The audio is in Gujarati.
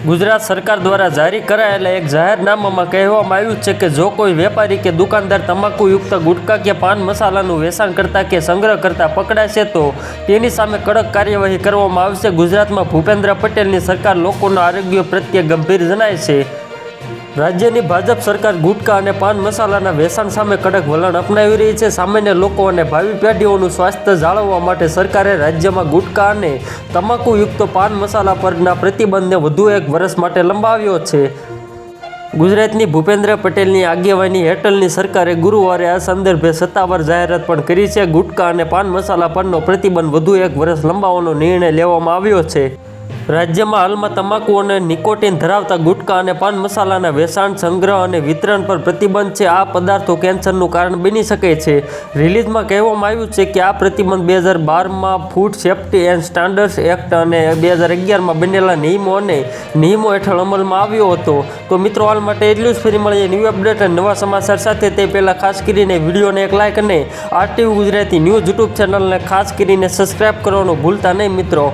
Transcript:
ગુજરાત સરકાર દ્વારા જારી કરાયેલા એક જાહેરનામામાં કહેવામાં આવ્યું છે કે જો કોઈ વેપારી કે દુકાનદાર તમાકુયુક્ત ગુટખા કે પાન મસાલાનું વેચાણ કરતા કે સંગ્રહ કરતા પકડાશે તો તેની સામે કડક કાર્યવાહી કરવામાં આવશે। ગુજરાતમાં ભૂપેન્દ્ર પટેલની સરકાર લોકોના આરોગ્ય પ્રત્યે ગંભીર જણાય છે। રાજ્યની ભાજપ સરકાર ગુટખા અને પાન મસાલાના વેચાણ સામે કડક વલણ અપનાવી રહી છે। સામાન્ય લોકો અને ભાવિ પેઢીઓનું સ્વાસ્થ્ય જાળવવા માટે સરકારે રાજ્યમાં ગુટખા અને તમાકુયુક્ત પાન મસાલા પરના પ્રતિબંધને વધુ એક વર્ષ માટે લંબાવ્યો છે। ગુજરાતની ભૂપેન્દ્ર પટેલની આગેવાની હેઠળની સરકારે ગુરુવારે આ સંદર્ભે સત્તાવાર જાહેરાત પણ કરી છે। ગુટખા અને પાન મસાલા પરનો પ્રતિબંધ વધુ એક વર્ષ લંબાવવાનો નિર્ણય લેવામાં આવ્યો છે। રાજ્યમાં હાલમાં તમાકુ અને નિકોટીન ધરાવતા ગુટખા અને પાન મસાલાના વેચાણ, સંગ્રહ અને વિતરણ પર પ્રતિબંધ છે। આ પદાર્થો કેન્સરનું કારણ બની શકે છે। રિલીઝમાં કહેવામાં આવ્યું છે કે આ પ્રતિબંધ 2012માં food safety and standards act અને 2011માં બનેલા નિયમો હેઠળ અમલમાં આવ્યો હતો। તો મિત્રો, હાલ માટે એટલું જ। ફરી મળીએ ન્યૂ અપડેટ અને નવા સમાચાર સાથે। તે પહેલાં ખાસ કરીને વિડીયોને એક લાઇક અને RTV ગુજરાતી ન્યૂઝ યુટ્યુબ ચેનલને ખાસ કરીને સબસ્ક્રાઈબ કરવાનું ભૂલતા નહીં મિત્રો।